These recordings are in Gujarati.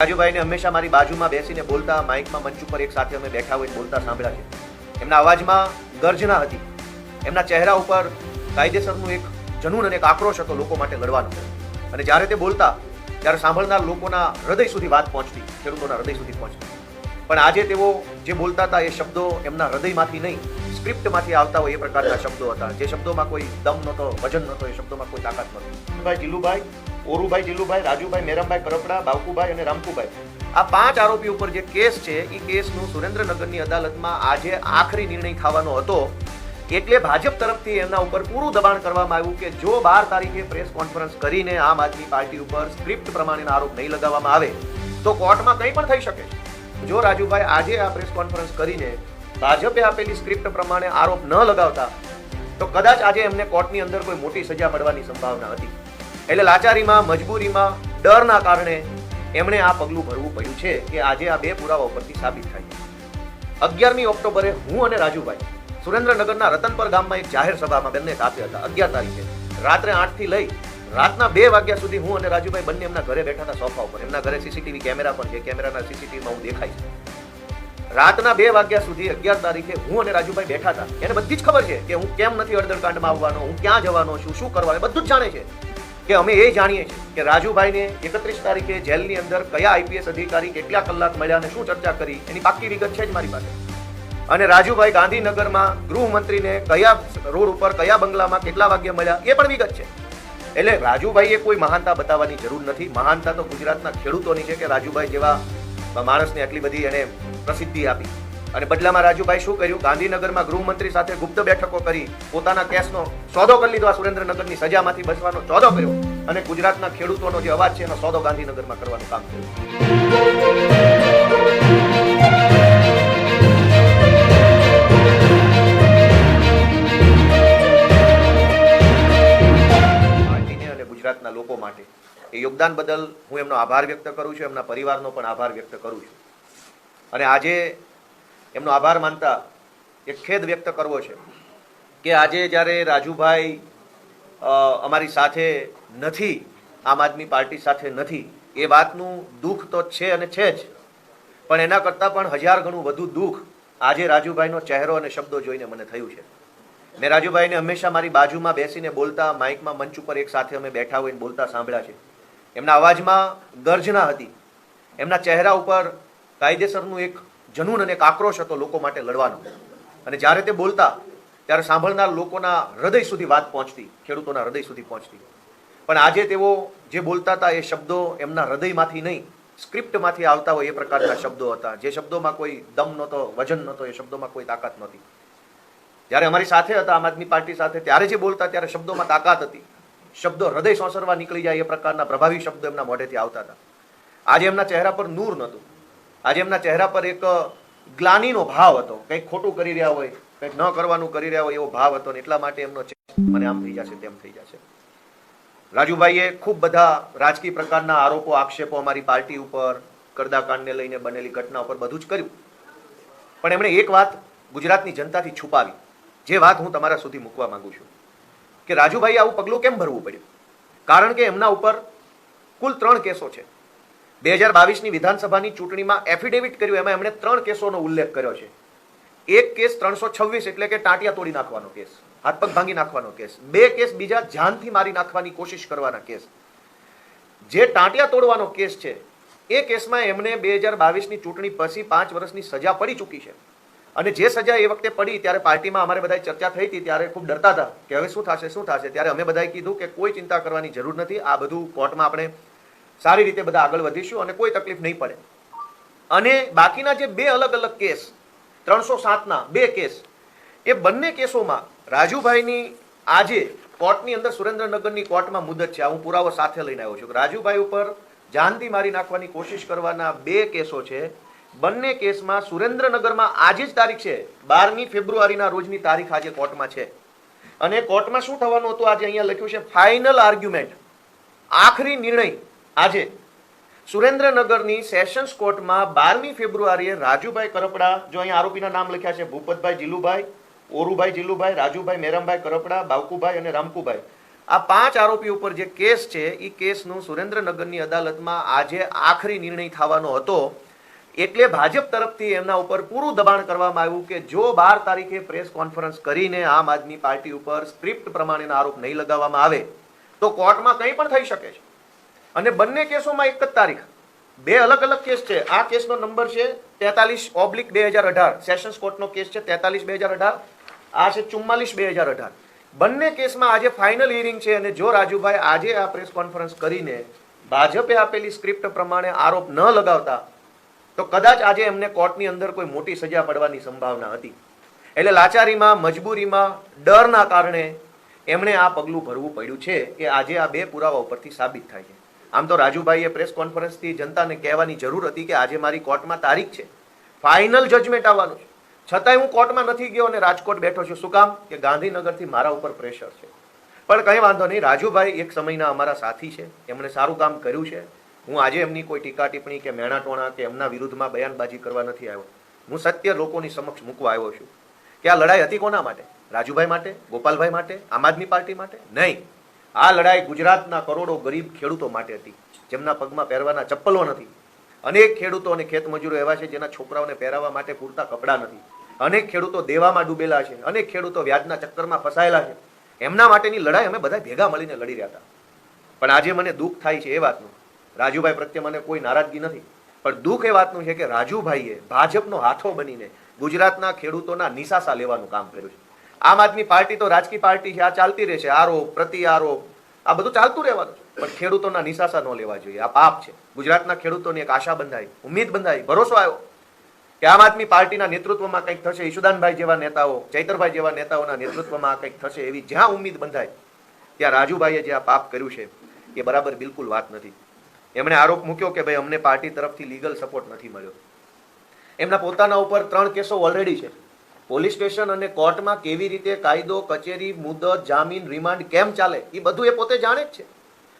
રાજુભાઈને હંમેશા મારી બાજુમાં બેસીને બોલતા, માઇકમાં મંચ ઉપર એક સાથે અમે બેઠા હોય બોલતા સાંભળ્યા છે. એમના અવાજમાં ગર્જના હતી, એમના ચહેરા ઉપર કાયદેસરનું એક જનૂન અને એક આક્રોશ હતો લોકો માટે લડવાનો. અને જ્યારે તે બોલતા ત્યારે સાંભળનાર લોકોના હૃદય સુધી વાત પહોંચતી, ખેડૂતોના હૃદય સુધી પહોંચતી. પણ આજે તેઓ જે બોલતા હતા એ શબ્દો એમના હૃદયમાંથી નહીં, સ્ક્રિપ્ટમાંથી આવતા હોય એ પ્રકારના શબ્દો હતા. જે શબ્દોમાં કોઈ દમ નહોતો, વજન નહોતો, એ શબ્દોમાં કોઈ તાકાત નહોતી. ભાઈ જીલુભાઈ, ઓરુભાઈ જીલુભાઈ, રાજુભાઈ મેરમભાઈ કરપડા, બાવકુભાઈ અને રામકુભાઈ, આ 5 આરોપી ઉપર જે કેસ છે એ કેસનું સુરેન્દ્રનગરની અદાલતમાં આજે આખરી નિર્ણય થવાનો હતો. એટલે ભાજપ તરફથી એમના ઉપર પૂરું દબાણ કરવામાં આવ્યું કે જો 12 તારીખે પ્રેસ કોન્ફરન્સ કરીને આમ આદમી પાર્ટી ઉપર સ્ક્રિપ્ટ પ્રમાણેના આરોપ નહીં લગાવવામાં આવે તો કોર્ટમાં કંઈ પણ થઈ શકે. જો રાજુભાઈ આજે આ પ્રેસ કોન્ફરન્સ કરીને ભાજપે આપેલી સ્ક્રિપ્ટ પ્રમાણે આરોપ ન લગાવતા તો કદાચ આજે એમને કોર્ટની અંદર કોઈ મોટી સજા મળવાની સંભાવના હતી. એટલે લાચારીમાં, મજબૂરીમાં, ડરના કારણે એમણે આ પગલું ભરવું પડ્યું છે કે આજે આ 2 પુરાવા ઉપરથી સાબિત થાય. 11મી ઓક્ટોબરે હું અને રાજુભાઈ સુરેન્દ્રનગરના રતનપર ગામમાં એક જાહેર સભામાં બંને સાથે હતા. 11 તારીખે રાત્રે 8 થી લઈ રાતના 2 વાગ્યા સુધી હું અને રાજુભાઈ બંને એમના ઘરે બેઠા હતા, સોફા ઉપર. એમના ઘરે સીસીટીવી કેમેરા પણ છે, કેમેરાના સીસીટીવીમાં હું દેખાય છે. રાતના 2 વાગ્યા સુધી 11 તારીખે હું અને રાજુભાઈ બેઠા હતા. એને બધી જ ખબર છે કે હું કેમ નથી અડદરકાંડમાં આવવાનો, હું ક્યાં જવાનો છું, શું કરવાનું, બધું જ જાણે છે. કે અમે એ જાણીએ છીએ કે રાજુભાઈને 31 તારીખે જેલની અંદર કયા આઈપીએસ અધિકારી કેટલા કલાક મળ્યા અને શું ચર્ચા કરી એની પાક્કી વિગત છે જ મારી પાસે. અને રાજુભાઈ ગાંધીનગરમાં ગૃહમંત્રીને કયા રોડ ઉપર કયા બંગલામાં કેટલા વાગ્યે મળ્યા એ પણ વિગત છે. એટલે રાજુભાઈએ કોઈ મહાનતા બતાવવાની જરૂર નથી. મહાનતા તો ગુજરાતના ખેડૂતોની છે કે રાજુભાઈ જેવા માણસને આટલી બધી એને પ્રસિદ્ધિ આપી. અને બદલામાં રાજુભાઈ શું કર્યું? ગાંધીનગરમાં ગૃહમંત્રી સાથે ગુપ્ત બેઠકો કરી પોતાના કેસનો સોદો કરી લીધો. આ સુરેન્દ્રનગરની સજામાંથી બચવાનો સોદો કર્યો અને ગુજરાતના ખેડૂતોનો જે અવાજ છે એનો સોદો ગાંધીનગરમાં કરવાનું કામ કર્યું. ગુજરાતના લોકો માટે એ યોગદાન બદલ હું એમનો આભાર વ્યક્ત કરું છું, એમના પરિવારનો પણ આભાર વ્યક્ત કરું છું. અને આજે એમનો આભાર માનતા એક ખેદ વ્યક્ત કરવો છે કે આજે જ્યારે રાજુભાઈ અમારી સાથે નથી, આમ આદમી પાર્ટી સાથે નથી, એ વાતનું દુઃખ તો છે અને છે જ, પણ એના કરતાં પણ 1000 ગણું વધુ દુઃખ આજે રાજુભાઈનો ચહેરો અને શબ્દો જોઈને મને થયું છે. મેં રાજુભાઈને હંમેશા મારી બાજુમાં બેસીને બોલતા, માઇકમાં મંચ ઉપર એક સાથે અમે બેઠા હોઈને બોલતા સાંભળ્યા છે. એમના અવાજમાં ગર્જના હતી, એમના ચહેરા ઉપર કાયદેસરનું એક જનૂન અને એક આક્રોશ હતો લોકો માટે લડવાનો. અને જ્યારે તે બોલતા ત્યારે સાંભળનાર લોકોના હૃદય સુધી વાત પહોંચતી, ખેડૂતોના હૃદય સુધી પહોંચતી. પણ આજે તેઓ જે બોલતા હતા એ શબ્દો એમના હૃદયમાંથી નહીં, સ્ક્રિપ્ટમાંથી આવતા હોય એ પ્રકારના શબ્દો હતા. જે શબ્દોમાં કોઈ દમ નહોતો, વજન નહોતો, એ શબ્દોમાં કોઈ તાકાત નહોતી. જ્યારે અમારી સાથે હતા, આમ આદમી પાર્ટી સાથે, ત્યારે જે બોલતા ત્યારે શબ્દોમાં તાકાત હતી. શબ્દો હૃદય સોંસરવા નીકળી જાય એ પ્રકારના પ્રભાવી શબ્દો એમના મોઢેથી આવતા હતા. આજે એમના ચહેરા પર નૂર નહોતું. આજે એમના ચહેરા પર એક ગ્લાનીનો ભાવ હતો. કંઈક ખોટું કરી રહ્યા હોય, કંઈક ન કરવાનું કરી રહ્યા હોય એવો ભાવ હતો. એટલા માટે એમનો મને આમ થઈ જશે, તેમ થઈ જશે. રાજુભાઈએ ખૂબ બધા રાજકીય પ્રકારના આરોપો, આક્ષેપો અમારી પાર્ટી ઉપર, કરદાકાંડને લઈને બનેલી ઘટના ઉપર બધું જ કર્યું. પણ એમણે એક વાત ગુજરાતની જનતાથી છુપાવી, જે વાત હું તમારા સુધી મૂકવા માંગુ છું કે રાજુભાઈ આવું પગલું કેમ ભરવું પડ્યું. કારણ કે એમના ઉપર કુલ 3 કેસો છે. 2022ની વિધાનસભાની ચૂંટણીમાં એફિડેવિટ કર્યું, એમાં એમણે 3 કેસોનો ઉલ્લેખ કર્યો છે. એક કેસ 326 એટલે કે ટાંટિયા તોડી નાખવાનો કેસ, હાથ પગ ભાંગી નાખવાનો કેસ. 2 કેસ બીજા જાનથી મારી નાખવાની કોશિશ કરવાના કેસ. જે ટાંટિયા તોડવાનો કેસ છે એ કેસમાં એમને 2022ની ચૂંટણી પછી 5 વર્ષની સજા પડી ચૂકી છે. અને જે સજા એ વખતે પડી ત્યારે પાર્ટીમાં અમારે બધાય ચર્ચા થઈ હતી, ત્યારે ખૂબ ડરતા હતા કે હવે શું થશે શું થશે. ત્યારે અમે બધાએ કીધું કે કોઈ ચિંતા કરવાની જરૂર નથી, આ બધું કોર્ટમાં આપણે સારી રીતે બધા આગળ વધીશું અને કોઈ તકલીફ નહીં પડે. અને બાકીના જે 2 અલગ અલગ કેસ, 307ના 2 કેસ, એ બંને કેસોમાં રાજુભાઈની આજે કોર્ટની અંદર સુરેન્દ્રનગરની કોર્ટમાં મુદત છે. હું પુરાવો સાથે લઈને આવ્યો છું કે રાજુભાઈ ઉપર જાનથી મારી નાખવાની કોશિશ કરવાના 2 કેસો છે. બંને કેસમાં સુરેન્દ્રનગરમાં આજે જ તારીખ છે, 12મી ફેબ્રુઆરીના રોજની તારીખ આજે કોર્ટમાં છે. અને કોર્ટમાં શું થવાનું હતું આજે અહીંયા લખ્યું છે, ફાઇનલ આર્ગ્યુમેન્ટ, આખરી નિર્ણય આજે સુરેન્દ્રનગરની સેશન્સ કોર્ટમાં 12મી ફેબ્રુઆરીએ રાજુભાઈ કરપડા, જો અહીંયા આરોપીના નામ લખ્યા છે, ભૂપતભાઈ જીલુભાઈ, ઓરુભાઈ જીલુભાઈ, રાજુભાઈ મેરમભાઈ કરપડા, બાવકુભાઈ અને રામકુભાઈ, આ 5 આરોપી ઉપર જે કેસ છે એ કેસનું સુરેન્દ્રનગરની અદાલતમાં આજે આખરી નિર્ણય થવાનો હતો, એટલે ભાજપ તરફથી એમના ઉપર પૂરું દબાણ કરવામાં આવ્યું કે જો 12 તારીખે પ્રેસ કોન્ફરન્સ કરીને આમ આદમી પાર્ટી ઉપર સ્ક્રિપ્ટ પ્રમાણેના આરોપ નહીં લગાવવામાં આવે તો કોર્ટમાં કંઈ પણ થઈ શકે છે. અને બંને કેસોમાં એક જ તારીખ, બે અલગ અલગ કેસ છે. આ કેસનો નંબર છે 43/2018, સેશન્સ કોર્ટનો કેસ છે 43/2018, આ છે 44/2018. બંને કેસમાં આજે ફાઇનલ હિયરિંગ છે. અને જો રાજુભાઈ આજે આ પ્રેસ કોન્ફરન્સ કરીને ભાજપે આપેલી સ્ક્રિપ્ટ પ્રમાણે આરોપ ન લગાવતા તો કદાચ આજે એમને કોર્ટની અંદર કોઈ મોટી સજા પડવાની સંભાવના હતી. એટલે લાચારીમાં, મજબૂરીમાં, ડરના કારણે એમણે આ પગલું ભરવું પડ્યું છે કે આજે આ બે પુરાવા ઉપરથી સાબિત થાય છે. આમ તો રાજુભાઈએ પ્રેસ કોન્ફરન્સથી જનતાને કહેવાની જરૂર હતી કે આજે મારી કોર્ટમાં તારીખ છે, ફાઇનલ જજમેન્ટ આવવાનું છે, છતાંય હું કોર્ટમાં નથી ગયો અને રાજકોટ બેઠો છું. શું કામ? કે ગાંધીનગરથી મારા ઉપર પ્રેશર છે. પણ કંઈ વાંધો નહીં, રાજુભાઈ એક સમયના અમારા સાથી છે, એમણે સારું કામ કર્યું છે. હું આજે એમની કોઈ ટીકા ટિપ્પણી કે મેણાટોણા કે એમના વિરુદ્ધમાં બયાનબાજી કરવા નથી આવ્યો. હું સત્ય લોકોની સમક્ષ મૂકવા આવ્યો છું કે આ લડાઈ હતી કોના માટે? રાજુભાઈ માટે, ગોપાલભાઈ માટે, આમ આદમી પાર્ટી માટે? નહીં. આ લડાઈ ગુજરાતના કરોડો ગરીબ ખેડૂતો માટે હતી, જેમના પગમાં પહેરવાના ચપ્પલો નથી. અનેક ખેડૂતો અને ખેતમજૂરો એવા છે જેના છોકરાઓને પહેરાવવા માટે પૂરતા કપડાં નથી. અનેક ખેડૂતો દેવામાં ડૂબેલા છે, અનેક ખેડૂતો વ્યાજના ચક્કરમાં ફસાયેલા છે. એમના માટેની લડાઈ અમે બધા ભેગા મળીને લડી રહ્યા હતા. પણ આજે મને દુઃખ થાય છે એ વાતનું, રાજુભાઈ પ્રત્યે મને કોઈ નારાજગી નથી, પણ દુઃખ એ વાતનું છે કે રાજુભાઈએ ભાજપનો હાથો બનીને ગુજરાતના ખેડૂતોના નિશાસા લેવાનું કામ કર્યું છે. આમ આદમી પાર્ટી તો રાજકીય પાર્ટી છે, આ ચાલતી રહેશે, આરોપ પ્રતિ આરોપ આ બધું ચાલતું રહેવાનું છે, પણ ખેડૂતોના નિશાસા ન લેવા જોઈએ. આ પાપ છે. ગુજરાતના ખેડૂતોની એક આશા બંધાઈ, ઉમ્મીદ બંધાઈ, ભરોસો આવ્યો કે આમ આદમી પાર્ટીના નેતૃત્વમાં કંઈક થશે, ઈશુદાનભાઈ જેવા નેતાઓ, ચૈતરભાઈ જેવા નેતાઓના નેતૃત્વમાં કંઈક થશે, એવી જ્યાં ઉમ્મીદ બંધાય ત્યાં રાજુભાઈએ જે આ પાપ કર્યું છે એ બરાબર બિલકુલ વાત નથી. એમણે આરોપ મૂક્યો કે ભાઈ અમને પાર્ટી તરફથી લીગલ સપોર્ટ નથી મળ્યો. એમના પોતાના ઉપર 3 કેસો ઓલરેડી છે. પોલીસ સ્ટેશન અને કોર્ટમાં કેવી રીતે કાયદો, કચેરી, મુદત, જામીન, રિમાન્ડ કેમ ચાલે એ બધું એ પોતે જાણે જ છે.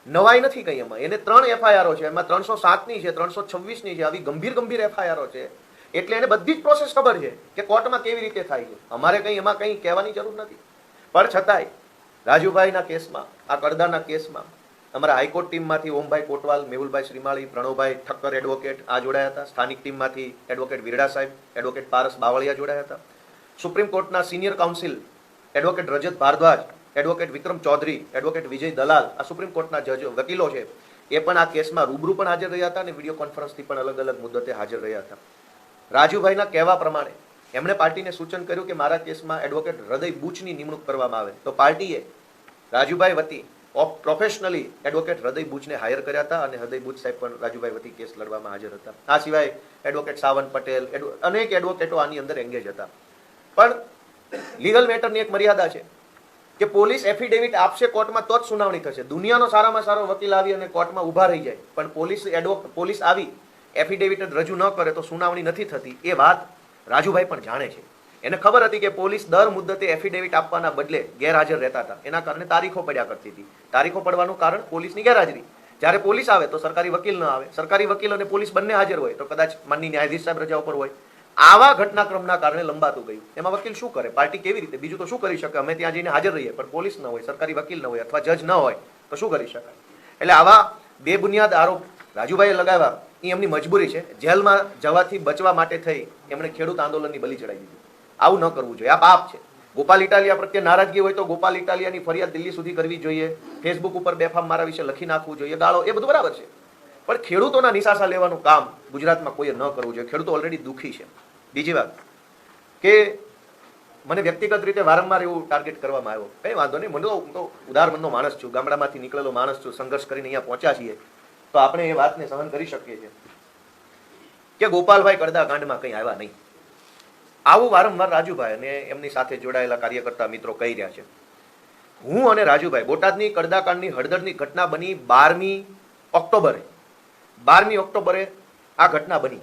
નવાઈ નથી કઈ એમાં. એને 3 એફઆઈઆરો છે, એમાં 307ની છે, 326ની છે, આવી ગંભીર એફઆઈઆરો છે. એટલે એને બધી જ પ્રોસેસ ખબર છે કે કોર્ટમાં કેવી રીતે થાય છે. અમારે કંઈ એમાં કંઈ કહેવાની જરૂર નથી. પણ છતાંય રાજુભાઈના કેસમાં, આ કડદાના કેસમાં અમારા હાઈકોર્ટ ટીમમાંથી ઓમભાઈ કોટવાલ, મેહુલભાઈ શ્રીમાળી, પ્રણવભાઈ ઠક્કર એડવોકેટ આ જોડાયા હતા. સ્થાનિક ટીમમાંથી એડવોકેટ વિરડા સાહેબ, એડવોકેટ પારસ બાવળિયા જોડાયા હતા. સુપ્રીમ કોર્ટના સિનિયર કાઉન્સિલ એડવોકેટ રજત ભારદ્વાજ, એડવોકેટ વિક્રમ ચૌધરી, એડવોકેટ વિજય દલાલ, આ સુપ્રીમ કોર્ટના જજ વકીલો છે, એ પણ આ કેસમાં રૂબરૂ પણ હાજર રહ્યા હતા અને વિડીયો કોન્ફરન્સથી પણ અલગ અલગ મુદ્દતે હાજર રહ્યા હતા. રાજુભાઈના કહેવા પ્રમાણે એમણે પાર્ટીને સૂચન કર્યું કે મારા કેસમાં એડવોકેટ હૃદય બુચની નિમણૂક કરવામાં આવે, તો પાર્ટીએ રાજુભાઈ વતી પ્રોફેશનલી એડવોકેટ હૃદય બુચને હાયર કર્યા હતા અને હૃદય બુચ સાહેબ પણ રાજુભાઈ વતી કેસ લડવામાં હાજર હતા. આ સિવાય એડવોકેટ સાવંત પટેલ, અનેક એડવોકેટો આની અંદર એંગેજ હતા. પણ લીગલ મેટરની એક મર્યાદા છે કે પોલીસ એફિડેવિટ આપશે કોર્ટમાં તો જ સુનાવણી થશે. દુનિયાનો સારામાં સારો વકીલ આવી અને કોર્ટમાં ઊભા રહી જાય, પણ પોલીસ આવી એફિડેવિટ રજૂ ન કરે તો સુનાવણી નથી થતી. એ વાત રાજુભાઈ પણ જાણે છે. એને ખબર હતી કે પોલીસ દર મુદ્દતે એફિડેવિટ આપવાના બદલે ગેરહાજર રહેતા હતા, એના કારણે તારીખો પડ્યા કરતી હતી. તારીખો પડવાનું કારણ પોલીસની ગેરહાજરી. જ્યારે પોલીસ આવે તો સરકારી વકીલ ન આવે, સરકારી વકીલ અને પોલીસ બંને હાજર હોય તો કદાચ માનની ન્યાયાધીશ સાહેબ રજા ઉપર હોય. આવા ઘટનાક્રમના કારણે લંબાતું ગયું. એમાં વકીલ શું કરે? પાર્ટી કેવી રીતે? બીજું તો શું કરી શકે? અમે ત્યાં જઈને હાજર રહીએ, પણ પોલીસ ન હોય, સરકારી વકીલ ન હોય અથવા જજ ન હોય તો શું કરી શકાય? એટલે આવા બેબુનિયાદ આરોપ રાજુભાઈએ લગાવ્યા એ એમની મજબૂરી છે. જેલમાં જવાથી બચવા માટે થઈ એમણે ખેડૂત આંદોલનની બલી ચડાવી દીધી. આવું ન કરવું જોઈએ, આ પાપ છે. ગોપાલ ઇટાલિયા પ્રત્યે નારાજગી હોય તો ગોપાલ ઇટાલિયાની ફરિયાદ દિલ્હી સુધી કરવી જોઈએ, ફેસબુક ઉપર બેફામ મારા વિશે લખી નાખવું જોઈએ, ગાળો, એ બધું બરાબર છે. પણ ખેડૂતોના નિશાસા લેવાનું કામ ગુજરાતમાં કોઈએ ન કરવું જોઈએ. ખેડૂતો ઓલરેડી દુઃખી છે. બીજી વાત કે મને વ્યક્તિગત રીતે વારંવાર એવું ટાર્ગેટ કરવામાં આવ્યો. કંઈ વાંધો નહીં, મને તો ઉદાર મનનો માણસ છું, ગામડામાંથી નીકળેલો માણસ છું, સંઘર્ષ કરીને અહીંયા પહોંચ્યા છીએ તો આપણે એ વાતને સહન કરી શકીએ છીએ કે ગોપાલભાઈ કડદા કાંડમાં કંઈ આવ્યા નહીં. આવું વારંવાર રાજુભાઈ અને એમની સાથે જોડાયેલા કાર્યકર્તા મિત્રો કહી રહ્યા છે. હું અને રાજુભાઈ બોટાદની કડદાકાંડની હળદરની ઘટના બની 12મી ઓક્ટોબરે આ ઘટના બની.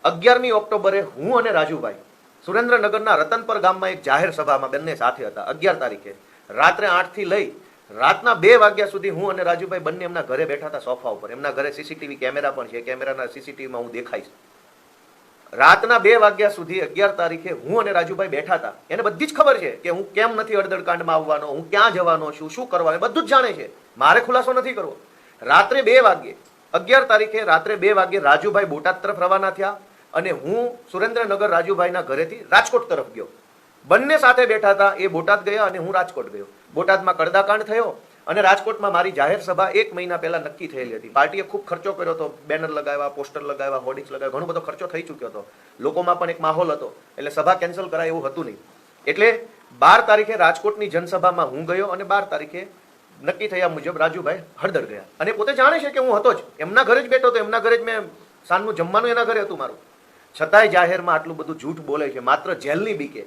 11મી ઓક્ટોબરે હું અને રાજુભાઈ સુરેન્દ્રનગરના રતનપર ગામમાં એક જાહેર સભામાં બંને સાથે હતા. 11 તારીખે રાત્રે 8 થી લઈ રાતના 2 વાગ્યા સુધી હું અને રાજુભાઈ બંને એમના ઘરે બેઠા હતા, સોફા ઉપર. એમના ઘરે સીસીટીવી કેમેરા પણ છે, કેમેરાના સીસીટીવીમાં હું દેખાઈશ. રાતના 2 વાગ્યા સુધી 11 તારીખે હું અને રાજુભાઈ બેઠા હતા. એને બધી જ ખબર છે કે હું કેમ નથી અડદડકાંડમાં આવવાનો, હું ક્યાં જવાનો છું, શું કરવાનું, બધું જ જાણે છે. મારે ખુલાસો નથી કરવો. રાત્રે 2 વાગ્યે 11 તારીખે રાત્રે 2 વાગ્યે રાજુભાઈ બોટાદ તરફ રવાના થયા અને હું સુરેન્દ્રનગર રાજુભાઈના ઘરેથી રાજકોટ તરફ ગયો. બંને સાથે બેઠા હતા. એ બોટાદ ગયા અને હું રાજકોટ ગયો. બોટાદમાં કડદાકાંડ થયો અને રાજકોટમાં મારી જાહેર સભા 1 મહિના પહેલા નક્કી થયેલી હતી. પાર્ટીએ ખૂબ ખર્ચો કર્યો હતો. બેનર લગાવ્યા, પોસ્ટર લગાવ્યા, હોર્ડિંગ્સ લગાવ્યા, ઘણો બધો ખર્ચો થઈ ચૂક્યો હતો. લોકોમાં પણ એક માહોલ હતો. એટલે સભા કેન્સલ કરાય એવું હતું નહીં. એટલે 12 તારીખે રાજકોટની જનસભામાં હું ગયો અને 12 તારીખે નક્કી થયા મુજબ રાજુભાઈ હળદર ગયા. અને પોતે જાણે છે કે હું હતો જ, એમના ઘરે જ બેઠો હતો. એમના ઘરે જ મેં સાંજનું જમવાનું એના ઘરે હતું મારું. છતાંય જાહેરમાં આટલું બધું જૂઠ બોલે છે માત્ર જેલની બીકે.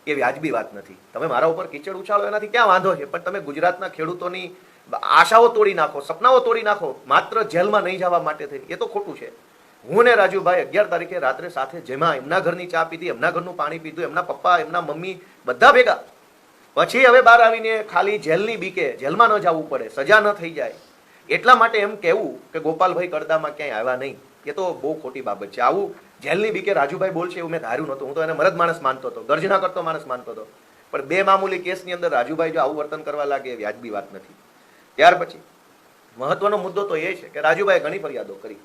એ વ્યાજબી વાત નથી. તમે મારા ઉપર કીચડ ઉછાળો એનાથી ક્યાં વાંધો છે, પણ તમે ગુજરાતના ખેડૂતોની આશાઓ તોડી નાખો, સપનાઓ તોડી નાખો માત્ર જેલમાં નહીં જવા માટે થઈને. એ તો ખોટું છે. હું ને રાજુભાઈ 11 તારીખે રાત્રે સાથે જેમાં એમના ઘરની ચા પીધી, એમના ઘરનું પાણી પીધું, એમના પપ્પા, એમના મમ્મી બધા ભેગા. પછી હવે બહાર આવીને ખાલી જેલની બીકે, જેલમાં ન જવું પડે, સજા ન થઈ જાય એટલા માટે એમ કહેવું કે ગોપાલભાઈ કડદામાં ક્યાંય આવ્યા નહીં, એ તો બહુ ખોટી બાબત છે. આવું જેલની બીકે રાજુભાઈ બોલશે એવું મેં ધાર્યું નહોતું. હું તો એને મરદ માણસ માનતો હતો, ગર્જના કરતો માણસ માનતો હતો. પણ 2 મામૂલી કેસની અંદર રાજુભાઈ જો આવું વર્તન કરવા લાગે એ વ્યાજબી વાત નથી. ત્યાર પછી મહત્વનો મુદ્દો તો એ છે કે રાજુભાઈએ ઘણી ફરિયાદો કરી.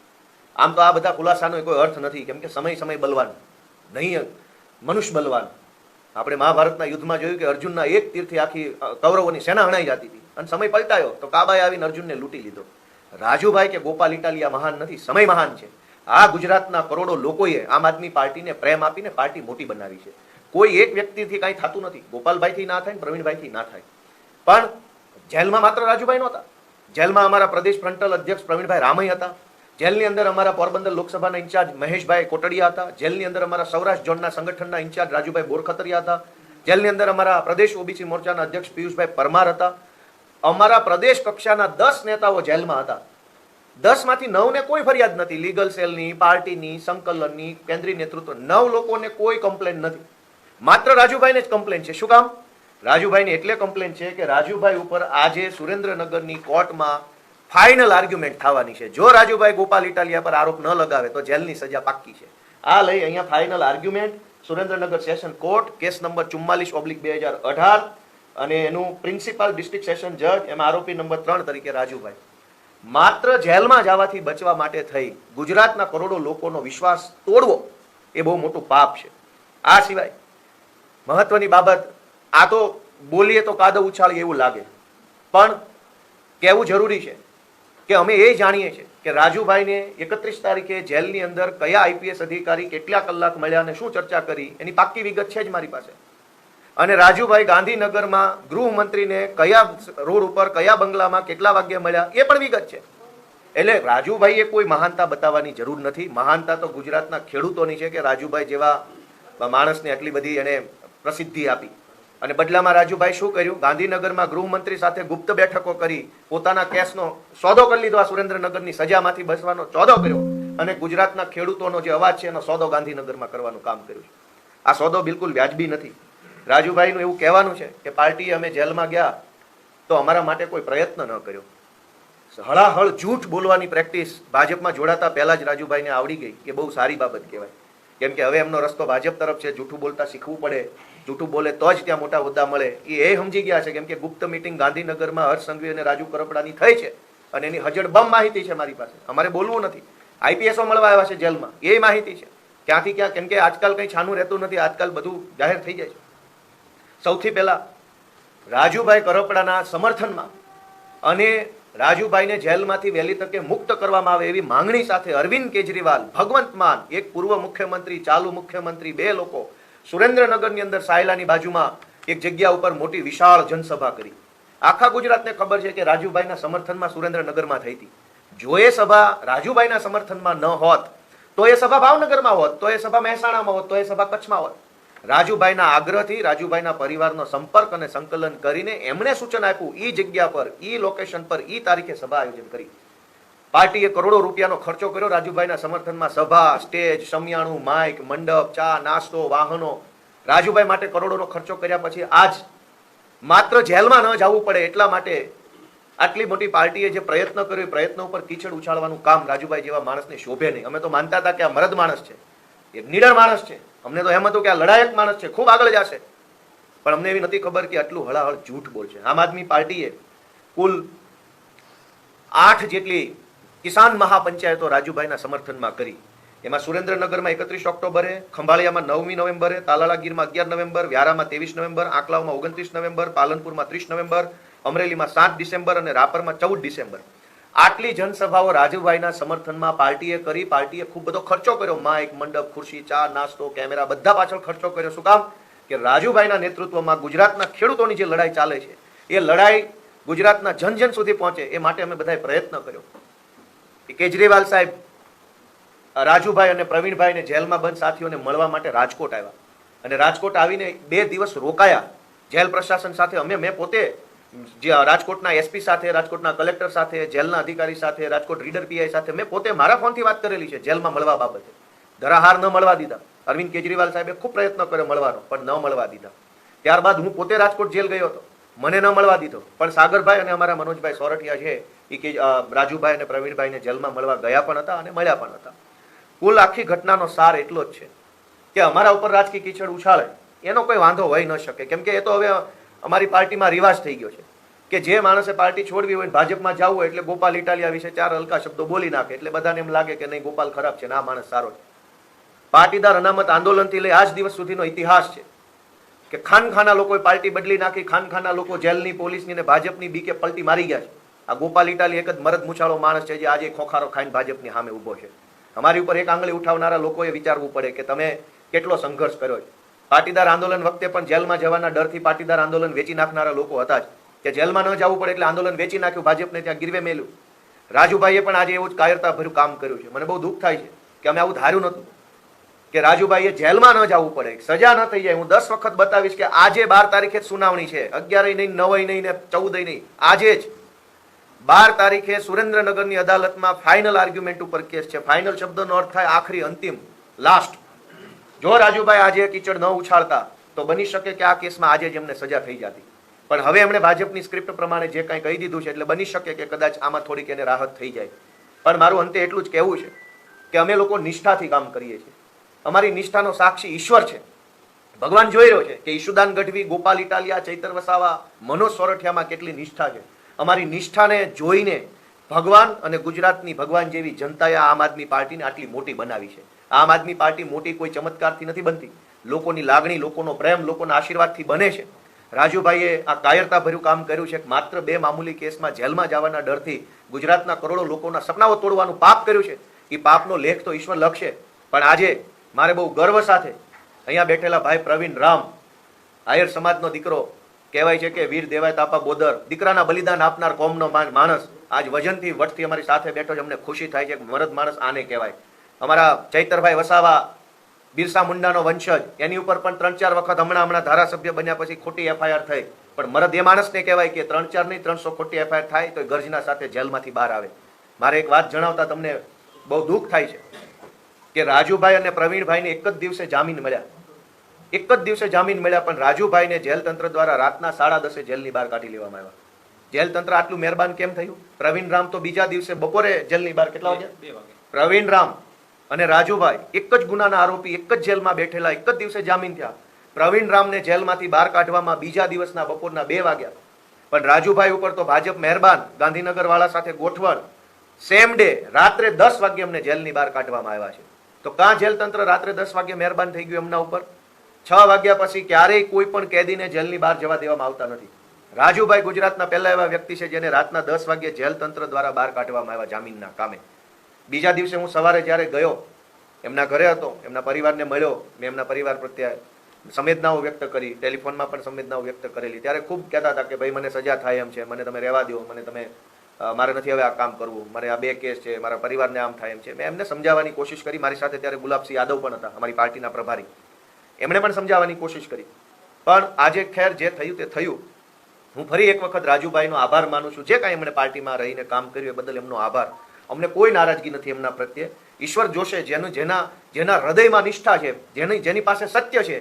આમ તો આ બધા ખુલાસાનો કોઈ અર્થ નથી, કેમ કે સમય બલવાન નહીં, મનુષ્ય બલવાન. આપણે મહાભારતના યુદ્ધમાં જોયું કે અર્જુનના એક તીરથી આખી કૌરવોની સેના હણાઈ જતી હતી અને સમય પલટાયો તો કાબાએ આવીને અર્જુનને લૂંટી લીધો. રાજુભાઈ કે ગોપાલ ઇટાલિયા મહાન નથી, સમય મહાન છે. આ ગુજરાતના કરોડો લોકોએ આમ આદમી પાર્ટીને પ્રેમ આપીને પાર્ટી મોટી બનાવી છે. કોઈ એક વ્યક્તિથી કાંઈ થતું નથી. ગોપાલભાઈથી ના થાય, પ્રવીણભાઈથી ના થાય. પણ જેલમાં માત્ર રાજુભાઈ નહોતા. જેલમાં અમારા પ્રદેશ ફ્રન્ટલ અધ્યક્ષ પ્રવીણભાઈ રામૈયા હતા. જેલની અંદર અમારા પોરબંદર લોકસભાના ઇન્ચાર્જ મહેશભાઈ કોટડિયા હતા. જેલની અંદર અમારા સૌરાષ્ટ્ર ઝોનના સંગઠનના ઇન્ચાર્જ રાજુભાઈ બોરખતરિયા હતા. જેલની અંદર અમારા પ્રદેશ ઓબીસી મોરચાના અધ્યક્ષ પિયુષભાઈ પરમાર હતા. અમારા પ્રદેશ કક્ષાના 10 નેતાઓ જેલમાં હતા. 10 માંથી 9 ને કોઈ ફરિયાદ નથી. લીગલ સેલની, પાર્ટીની, સંકલનની, કેન્દ્રીય નેતૃત્વ 9 લોકોને કોઈ કમ્પ્લેન નથી. માત્ર રાજુભાઈને જ કમ્પ્લેન છે. શું કામ? રાજુભાઈને એટલે કમ્પ્લેન છે કે રાજુભાઈ ઉપર આજે સુરેન્દ્રનગરની કોર્ટમાં ફાઇનલ આર્ગ્યુમેન્ટ થવાની છે. જો રાજુભાઈ ગોપાલ ઇટાલિયા પર આરોપ ન લગાવે તો જેલની સજા પાક્કી છે. આ લઈ અહીંયા final argument Surendranagar session court, case number 44/2018 અને એનું પ્રિન્સિપાલ ડિસ્ટ્રિક્ટ સેશન જજ, એમાં આરોપી નંબર 3 તરીકે રાજુભાઈ. માત્ર જેલમાં જવાથી બચવા માટે થઈ ગુજરાતના કરોડો લોકોનો વિશ્વાસ તોડવો એ બહુ મોટું પાપ છે. આ સિવાય મહત્વની બાબત, આ તો બોલીએ તો કાદવ ઉછાળીએ એવું લાગે, પણ કહેવું જરૂરી છે કે અમે એ જાણીએ છીએ કે રાજુભાઈને 31 તારીખે જેલની અંદર કયા આઈપીએસ અધિકારી કેટલા કલાક મળ્યા અને શું ચર્ચા કરી એની પાક્કી વિગત છે જ મારી પાસે. અને રાજુભાઈ ગાંધીનગરમાં ગૃહમંત્રીને કયા રોડ ઉપર, કયા બંગલામાં કેટલા વાગ્યે મળ્યા એ પણ વિગત છે. એટલે રાજુભાઈએ કોઈ મહાનતા બતાવવાની જરૂર નથી. મહાનતા તો ગુજરાતના ખેડૂતોની છે કે રાજુભાઈ જેવા માણસને આટલી બધી એને પ્રસિદ્ધિ આપી. અને બદલામાં રાજુભાઈ શું કર્યું? ગાંધીનગરમાં ગૃહમંત્રી સાથે ગુપ્ત બેઠકો કરી પોતાના કેસનો સોદો કરી લીધો. આ સુરેન્દ્રનગરની સજામાંથી બચવાનો સોદો કર્યો અને ગુજરાતના ખેડૂતોનો જે અવાજ છે એનો સોદો ગાંધીનગરમાં કરવાનું કામ કર્યું. આ સોદો બિલકુલ વ્યાજબી નથી. રાજુભાઈનું એવું કહેવાનું છે કે પાર્ટીએ અમે જેલમાં ગયા તો અમારા માટે કોઈ પ્રયત્ન ન કર્યો. હળાહળ જૂઠ બોલવાની પ્રેક્ટિસ ભાજપમાં જોડાતા પહેલા જ રાજુભાઈને આવડી ગઈ. એ બહુ સારી બાબત કહેવાય, કેમ કે હવે એમનો રસ્તો ભાજપ તરફ છે. જૂઠું બોલતા શીખવું પડે. જૂઠું બોલે તો જ ત્યાં મોટા હોદ્દા મળે. એ સમજી ગયા છે, કેમ કે ગુપ્ત મીટિંગ ગાંધીનગરમાં હર્ષ સંઘવી અને રાજુ કરપડાની થઈ છે અને એની હજડબમ માહિતી છે મારી પાસે. અમારે બોલવું નથી. આઈપીએસઓ મળવા આવ્યા છે જેલમાં, એ માહિતી છે ક્યાંથી ક્યાં, કેમ કે આજકાલ કંઈ છાનું રહેતું નથી. આજકાલ બધું જાહેર થઈ જાય છે. સૌથી પહેલા રાજુભાઈ કરપડાના સમર્થનમાં અને રાજુભાઈને જેલમાંથી વહેલી તકે મુક્ત કરવામાં આવે એવી માંગણી સાથે અરવિંદ કેજરીવાલ, ભગવંત માન, એક પૂર્વ મુખ્યમંત્રી, ચાલુ મુખ્યમંત્રી, 2 લોકો સુરેન્દ્રનગરની અંદર સાયલાની બાજુમાં એક જગ્યા ઉપર મોટી વિશાળ જનસભા કરી. આખા ગુજરાતને ખબર છે કે રાજુભાઈના સમર્થનમાં સુરેન્દ્રનગરમાં થઈ હતી. જો એ સભા રાજુભાઈના સમર્થનમાં ન હોત તો એ સભા ભાવનગરમાં હોત, તો એ સભા મહેસાણામાં હોત, તો એ સભા કચ્છમાં હોત. રાજુભાઈના આગ્રહથી રાજુભાઈના પરિવારનો સંપર્ક અને સંકલન કરીને એમણે સૂચન આપ્યું ઈ જગ્યા પર, ઈ લોકેશન પર, ઈ તારીખે સભા આયોજન કરી. પાર્ટીએ કરોડો રૂપિયાનો ખર્ચો કર્યો રાજુભાઈના સમર્થનમાં. સભા, સ્ટેજ, શમિયાણું, માઇક, મંડપ, ચા, નાસ્તો, વાહનો. રાજુભાઈ માટે કરોડોનો ખર્ચો કર્યા પછી આજ માત્ર જેલમાં ન જવું પડે એટલા માટે આટલી મોટી પાર્ટીએ જે પ્રયત્ન કર્યો એ પ્રયત્ન ઉપર કીચડ ઉછાળવાનું કામ રાજુભાઈ જેવા માણસને શોભે નહીં. અમે તો માનતા હતા કે આ મરદ માણસ છે, એક નીડર માણસ છે. અમને તો એમ હતું કે આ લડાયક માણસ છે, ખૂબ આગળ જશે, પણ અમને એવી નથી ખબર કે આટલું હળાહળ જૂઠ બોલશે. આમ આદમી પાર્ટીએ કુલ 8 જેટલી કિસાન મહાપંચાયતો રાજુભાઈના સમર્થનમાં કરી. એમાં સુરેન્દ્રનગરમાં 31 ઓક્ટોબરે, ખંભાળિયામાં 9મી નવેમ્બરે, તાલાળા ગીરમાં 11 નવેમ્બર, વ્યારામાં 23 નવેમ્બર, આંકલાવમાં 29 નવેમ્બર, પાલનપુરમાં 30 નવેમ્બર, અમરેલીમાં 7 ડિસેમ્બર અને રાપરમાં 14 ડિસેમ્બર. આટલી જનસભાઓ રાજુભાઈના સમર્થનમાં પાર્ટીએ કરી. પાર્ટીએ ખૂબ બધો ખર્ચો કર્યો, માઇક, મંડપ, ખુરશી, ચા, નાસ્તો, કેમેરા, બધા પાછળ ખર્ચો કર્યો. શું કામ? કે રાજુભાઈના નેતૃત્વમાં ગુજરાતના ખેડૂતોની જે લડાઈ ચાલે છે એ લડાઈ ગુજરાતના જન જન સુધી પહોંચે એ માટે અમે બધાએ પ્રયત્ન કર્યો. કેજરીવાલ સાહેબ રાજુભાઈ અને પ્રવીણભાઈને જેલમાં બંધ સાથીઓને મળવા માટે રાજકોટ આવ્યા અને રાજકોટ આવીને 2 દિવસ રોકાયા જેલ પ્રશાસન સાથે. મેં પોતે રાજકોટના એસપી સાથે, રાજકોટના કલેક્ટર સાથે, જેલના અધિકારી સાથે, રાજકોટ રીડર પીઆઈ સાથે મેં પોતે મારા ફોનથી વાત કરેલી છે જેલમાં મળવા બાબતે. ધરાહાર ન મળવા દીધા. અરવિંદ કેજરીવાલ સાહેબે ખૂબ પ્રયત્ન કર્યો મળવાનો, પણ ન મળવા દીધા. ત્યારબાદ હું પોતે રાજકોટ જેલ ગયો હતો, મને ન મળવા દીધો, પણ સાગરભાઈ અને અમારા મનોજભાઈ સોરઠિયા છે એ રાજુભાઈ અને પ્રવીણભાઈને જેલમાં મળવા ગયા પણ હતા અને મળ્યા પણ હતા. કુલ આખી ઘટનાનો સાર એટલો જ છે કે અમારા ઉપર રાજકીય કીચડ ઉછાળે એનો કોઈ વાંધો હોઈ ન શકે, કેમ કે એ તો હવે અમારી પાર્ટીમાં રિવાજ થઈ ગયો છે કે જે માણસે પાર્ટી છોડવી હોય, ભાજપમાં જવું હોય એટલે ગોપાલ ઇટાલિયા વિશે 4 હલકા શબ્દો બોલી નાખે એટલે બધાને એમ લાગે કે નહીં ગોપાલ ખરાબ છે ને આ માણસ સારો છે. પાટીદાર અનામત આંદોલનથી લઈ આજ દિવસ સુધીનો ઇતિહાસ છે કે ખાનખાના લોકોએ પાર્ટી બદલી નાખી, ખાનખાના લોકો જેલની, પોલીસની ને ભાજપની બીકે પલટી મારી ગયા છે. આ ગોપાલ ઇટાલી એક જ મરદ મૂછાળો માણસ છે જે આજે ખોખારો ખાઈને ભાજપની સામે ઊભો છે. અમારી ઉપર એક આંગળી ઉઠાવનારા લોકોએ વિચારવું પડે કે તમે કેટલો સંઘર્ષ કર્યો છે. પાટીદાર આંદોલન વખતે પણ જેલમાં જવાના ડરથી પાટીદાર આંદોલન વેચી નાખનારા લોકો હતા જ કે જેલમાં ન જવું પડે એટલે આંદોલન વેચી નાખ્યું, ભાજપને ત્યાં ગીરવે મેલ્યું. રાજુભાઈએ પણ આજે એવું જ કાયરતાભર્યું કામ કર્યું છે. મને બહુ દુઃખ થાય છે કે અમે આવું ધાર્યું નહોતું કે રાજુભાઈએ જેલમાં ન જવું પડે, સજા ન થઈ જાય. હું 10 વખત બતાવીશ કે આજે 12 તારીખે જ સુનાવણી છે, 11 નહીં, 9 નહીં ને 14 નહીં, આજે જ 12 તારીખે સુરેન્દ્રનગરની અદાલતમાં ફાઇનલ આર્ગ્યુમેન્ટ ઉપર કેસ છે. ફાઇનલ શબ્દનો અર્થ થાય આખરી, અંતિમ, લાસ્ટ. જો રાજુભાઈ આજે કીચડ ન ઉછાળતા તો બની શકે કે આ કેસમાં આજે જ એમને સજા થઈ જતી, પણ હવે એમણે ભાજપની સ્ક્રિપ્ટ પ્રમાણે જે કાંઈ કહી દીધું છે એટલે બની શકે કે કદાચ આમાં થોડીક એને રાહત થઈ જાય. પણ મારું અંતે એટલું જ કહેવું છે કે અમે લોકો નિષ્ઠાથી કામ કરીએ છીએ. અમારી નિષ્ઠાનો સાક્ષી ઈશ્વર છે, ભગવાન જોઈ રહ્યો છે કે ઈશુદાન ગઢવી, ગોપાલ ઇટાલિયા, ચૈતર વસાવા, મનોજ સોરઠિયામાં કેટલી નિષ્ઠા છે. અમારી નિષ્ઠાને જોઈને ભગવાન અને ગુજરાતની ભગવાન જેવી જનતાએ આમ આદમી પાર્ટીને આટલી મોટી બનાવી છે. આમ આદમી પાર્ટી મોટી કોઈ ચમત્કારથી નથી બનતી, લોકોની લાગણી, લોકોનો પ્રેમ, લોકોના આશીર્વાદથી બને છે. રાજુભાઈએ આ કાયરતાભર્યું કામ કર્યું છે. માત્ર 2 મામૂલી કેસમાં જેલમાં જવાના ડરથી ગુજરાતના કરોડો લોકોના સપનાઓ તોડવાનું પાપ કર્યું છે. એ પાપનો લેખ તો ઈશ્વર લખશે. પણ આજે મારે બહુ ગર્વ સાથે અહીંયા બેઠેલા ભાઈ પ્રવીણ રામ, આયર સમાજનો દીકરો, કહેવાય છે કે વીર દેવાય તાપા બોદર, દીકરાના બલિદાન આપનાર કોમનો માણસ આજ વજનથી વટથી અમારી સાથે બેઠો છે. અમને ખુશી થાય છે કે મરદ માણસ આને કહેવાય. અમારા ચૈતરભાઈ વસાવા, બિરસા મુંડાનો વંશજ, એની ઉપર પણ 3-4 વખત હમણાં ધારાસભ્ય બન્યા પછી ખોટી એફઆઈઆર થઈ, પણ મરદ એ માણસને કહેવાય કે 3-4 નહીં 300 ખોટી એફઆઈઆર થાય તો ગર્જના સાથે જેલમાંથી બહાર આવે. મારે એક વાત જણાવતા તમને બહુ દુઃખ થાય છે કે રાજુભાઈ અને પ્રવીણભાઈને એક જ દિવસે જામીન મળ્યા, એક જ દિવસે જામીન મળ્યા, પણ રાજુભાઈને જેલ તંત્ર દ્વારા રાતના 10:30 જેલની બહાર કાઢી લેવામાં આવ્યા. જેલ તંત્ર આટલું મહેરબાન કેમ થયું? પ્રવીણ રામ તો બીજા દિવસે બપોરે જેલની બહાર, કેટલા વાગે? 2 વાગે. પ્રવીણ રામ અને રાજુભાઈ એક જ ગુનાના આરોપી, એક જ જેલમાં બેઠેલા, એક જ દિવસે જામીન થયા. પ્રવીણ રામને જેલમાંથી બહાર કાઢવામાં બીજા દિવસના બપોરના 2 વાગ્યા, પણ રાજુભાઈ ઉપર તો ભાજપ મહેરબાન, ગાંધીનગર વાળા સાથે ગોઠવણ, સેમ ડે રાત્રે 10 વાગે અમને જેલની બહાર કાઢવામાં આવ્યા છે. તો કાં જેલ તંત્ર રાત્રે 10 વાગે મહેરબાન થઈ ગયું એમના ઉપર? 6 વાગ્યા પછી ક્યારેય કોઈ પણ કેદીને જેલની બહાર જવા દેવામાં આવતા નથી. રાજુભાઈ ગુજરાતના પહેલા એવા વ્યક્તિ છે જેને રાતના 10 વાગે જેલ તંત્ર દ્વારા બહાર કાઢવામાં આવ્યા જામીનના કામે. બીજા દિવસે હું સવારે જ્યારે ગયો, એમના ઘરે હતો, એમના પરિવારને મળ્યો, મેં એમના પરિવાર પ્રત્યે સંવેદનાઓ વ્યક્ત કરી, ટેલિફોનમાં પણ સંવેદનાઓ વ્યક્ત કરેલી. ત્યારે ખૂબ કહેતા હતા કે ભાઈ મને સજા થાય એમ છે, મને તમે રહેવા દો, મને તમે, મારે નથી હવે આ કામ કરવું, મારે આ 2 કેસ છે, મારા પરિવારને આમ થાય એમ છે. મેં એમને સમજાવવાની કોશિશ કરી. મારી સાથે ત્યારે ગુલાબસિંહ યાદવ પણ હતા, અમારી પાર્ટીના પ્રભારી, એમણે પણ સમજાવવાની કોશિશ કરી. પણ આજે ખેર જે થયું તે થયું. હું ફરી એક વખત રાજુભાઈનો આભાર માનું છું. જે કાંઈ એમણે પાર્ટીમાં રહીને કામ કર્યું એ બદલ એમનો આભાર. અમને કોઈ નારાજગી નથી એમના પ્રત્યે. ઈશ્વર જોશે, જેના હૃદયમાં નિષ્ઠા છે, જેની પાસે સત્ય છે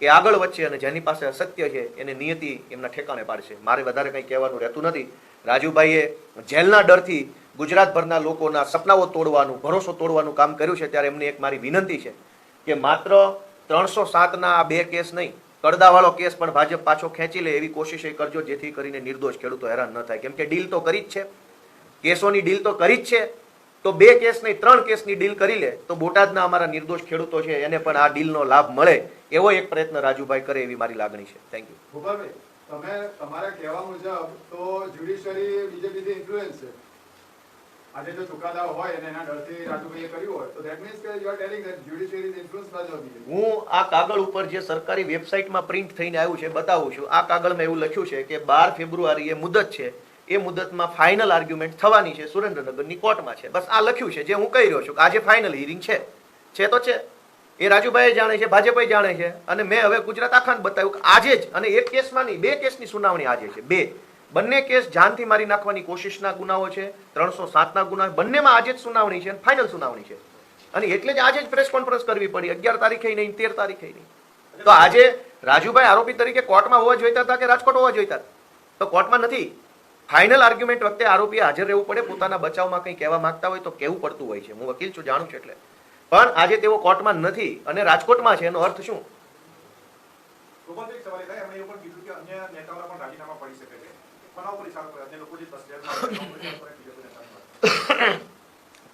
એ આગળ વધશે, અને જેની પાસે અસત્ય છે એને નિયતિ એમના ઠેકાણે પાડશે. મારે વધારે કંઈ કહેવાનું રહેતું નથી. રાજુભાઈએ જેલના ડરથી ગુજરાતભરના લોકોના સપનાઓ તોડવાનું, ભરોસો તોડવાનું કામ કર્યું છે. ત્યારે એમની એક મારી વિનંતી છે કે માત્ર 307ના આ 2 કેસ નહીં, કડદાવાળો કેસ પણ ભાજપ પાછો ખેંચી લે એવી કોશિશ એ કરજો, જેથી કરીને નિર્દોષ ખેડૂતો હેરાન ન થાય. કેમ કે ડીલ તો કરી જ છે, કેસોની ડીલ તો કરી જ છે. તો 2 કેસ નહીં 3 કેસની ડીલ કરી લે તો બોટાદના અમારા નિર્દોષ ખેડૂતો છે એને પણ આ ડીલનો લાભ મળે એવો એક પ્રયત્ન રાજુભાઈ કરે એવી મારી લાગણી છે. Thank you. ગોપાલભાઈ, તમે તમારા કહેવા મુજબ તો જ્યુડિશિયરી બીજેપીથી ઇન્ફ્લુઅન્સ છે. આજે જો ચુકાદા હોય અને એના ડરથી રાજુભાઈએ કર્યું હોય તો ધેટ મીન્સ કે you are telling that judiciary is influence by the BJP. હું આ કાગળ ઉપર જે સરકારી વેબસાઇટમાં પ્રિન્ટ થઈને આવ્યું છે બતાવું છું. આ કાગળમાં એવું લખ્યું છે કે 12 ફેબ્રુઆરીએ મુદત છે, એ મુદતમાં ફાઇનલ આર્ગ્યુમેન્ટ થવાની છે સુરેન્દ્રનગરની કોર્ટમાં છે. બસ આ લખ્યું છે જે હું કહી રહ્યો છું કે આજે ફાઇનલ હિયરિંગ છે તો છે. એ રાજુભાઈ જાણે છે, ભાજપે જાણે છે, અને મેં હવે ગુજરાત આખાને બતાવ્યું કે આજે જ, અને એક કેસમાં નહીં 2 કેસની સુનાવણી આજે છે. બંને કેસ જાનથી મારી નાખવાની કોશિશના ગુનાઓ છે, 307ના ગુના, બંનેમાં આજે જ સુનાવણી છે અને ફાઇનલ સુનાવણી છે. અને એટલે જ આજે જ પ્રેસ કોન્ફરન્સ કરવી પડી, 11 તારીખે નહીં, 13 તારીખે નહીં. તો આજે રાજુભાઈ આરોપી તરીકે કોર્ટમાં હોવા જોઈતા હતા કે રાજકોટ હોવા જોઈતા હતા? તો કોર્ટમાં નથી. ફાઇનલ આર્ગ્યુમેન્ટ વખતે આરોપીએ હાજર રહેવું પડે, પોતાના બચાવમાં કંઈ કહેવા માંગતા હોય તો કહેવું પડતું હોય છે. હું વકીલ છું, જાણું છું. એટલે પણ આજે તેઓ કોર્ટમાં નથી અને રાજકોટમાં છે. એનો અર્થ શું?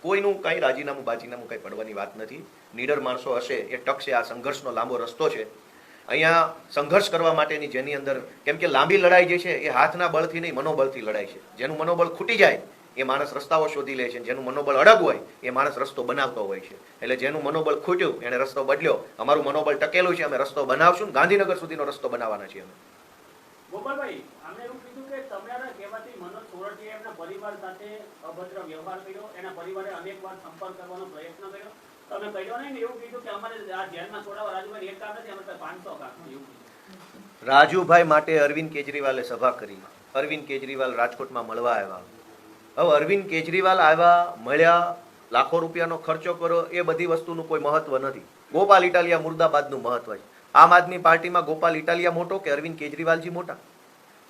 કોઈનું કઈ રાજીનામું બાજીનામું કઈ પડવાની વાત નથી. નીડર માણસો હશે એ ટકશે. આ સંઘર્ષનો લાંબો રસ્તો છે. અહીંયા સંઘર્ષ કરવા માટેની જેની અંદર, કેમ કે લાંબી લડાઈ જે છે એ હાથના બળથી નહીં મનોબળથી લડાય છે. જેનું મનોબળ ખૂટી જાય એ માણસ રસ્તાઓ શોધી લે છે, જેનું મનોબળ અડગ હોય એ માણસ રસ્તો બનાવતો હોય છે. એટલે જેનું મનોબળ ખૂટ્યું એને રસ્તો બદલ્યો. અમારું મનોબળ ટકેલું છે, અમે રસ્તો બનાવશું. ગાંધીનગર સુધીનો રસ્તો બનાવવાના છીએ અમે. ગોપાલભાઈ, અમે એવું કીધું કે તમારા કહેવાથી મનોજ સોરઠીએ એમના પરિવાર સાથે અભદ્ર વ્યવહાર કર્યો, એના પરિવારે અનેકવાર સંપર્ક કરવાનો પ્રયત્ન કર્યો. તમે કહ્યું નહીં ને એવું કીધું કે અમારે આ જેલમાં છોડાવવા રાજુભાઈ એક કામ નથી, અમે 500 કામ એવું કીધું. રાજુભાઈ માટે અરવિંદ કેજરીવાલે સભા કરી. અરવિંદ કેજરીવાલ રાજકોટમાં મળવા આવ્યા. હવે અરવિંદ કેજરીવાલ આવ્યા, મળ્યા, લાખો રૂપિયાનો ખર્ચો કરો, એ બધી વસ્તુનું કોઈ મહત્વ નથી. ગોપાલ ઇટાલિયા મુર્દાબાદનું મહત્વ છે. આમ આદમી પાર્ટીમાં ગોપાલ ઇટાલિયા મોટો કે અરવિંદ કેજરીવાલજી મોટા?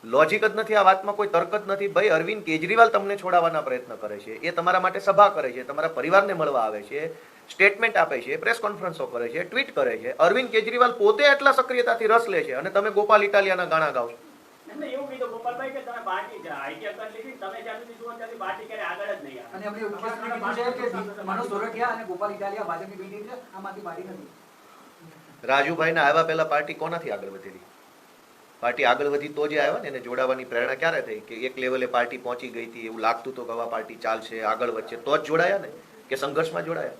લોજિક જ નથી આ વાતમાં, કોઈ તર્ક જ નથી. ભાઈ અરવિંદ કેજરીવાલ તમને છોડાવવાના પ્રયત્ન કરે છે, એ તમારા માટે સભા કરે છે, તમારા પરિવારને મળવા આવે છે, સ્ટેટમેન્ટ આપે છે, પ્રેસ કોન્ફરન્સો કરે છે, ટ્વીટ કરે છે. અરવિંદ કેજરીવાલ પોતે એટલા સક્રિયતાથી રસ લે છે અને તમે ગોપાલ ઇટાલિયાના ગાણા ગાઓ છો. એમને એવું કીધું ગોપાલભાઈ કે તમે પાર્ટી આઈડિયા કરી લીધી, તમે જ્યાં સુધી જુઓ ત્યાંથી પાર્ટી ક્યારે આગળ જ નહીં આવે. અને એમણે એવું કીધું છે કે મનોજ સોરઠિયા અને ગોપાલ ઇટાલિયા ભાજપની બી ટીમ છે, આમાંથી પાર્ટી નથી. રાજુભાઈના આવ્યા પહેલા પાર્ટી કોનાથી આગળ વધેલી? પાર્ટી આગળ વધી તો જે આવ્યા ને એને જોડાવાની પ્રેરણા ક્યારે થઈ? કે એક લેવલે પાર્ટી પહોંચી ગઈ હતી, એવું લાગતું તો કે હવે પાર્ટી ચાલશે, આગળ વધશે, તો જ જોડાયા ને, કે સંઘર્ષમાં જોડાયા?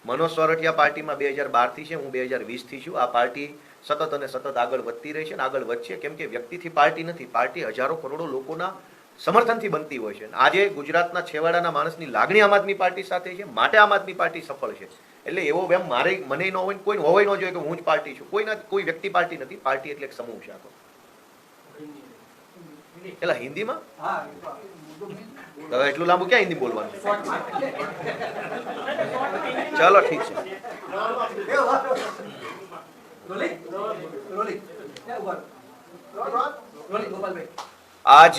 મનોજ સોરઠિયા પાર્ટીમાં 2012થી છે, હું 2020થી છું. આ પાર્ટી સતત અને સતત આગળ વધતી રહી છે અને આગળ વધશે. કેમ કે વ્યક્તિથી પાર્ટી નથી, પાર્ટી હજારો કરોડો લોકોના સમર્થનથી બનતી હોય છે. આજે ગુજરાતના છેવાડાના માણસની લાગણી આમ આદમી પાર્ટી સાથે છે, માટે આમ આદમી પાર્ટી સફળ છે. એટલે એવો વેમ મને ન હોય, કોઈ હોવાય ન જોઈએ કે હું જ પાર્ટી છું. કોઈ વ્યક્તિ પાર્ટી નથી. પાર્ટી એટલે એક સમૂહ છે આખો. એટલે હિન્દીમાં હવે એટલું લાંબુ ક્યાં હિન્દી બોલવાનું? ચલો ઠીક છે. આજ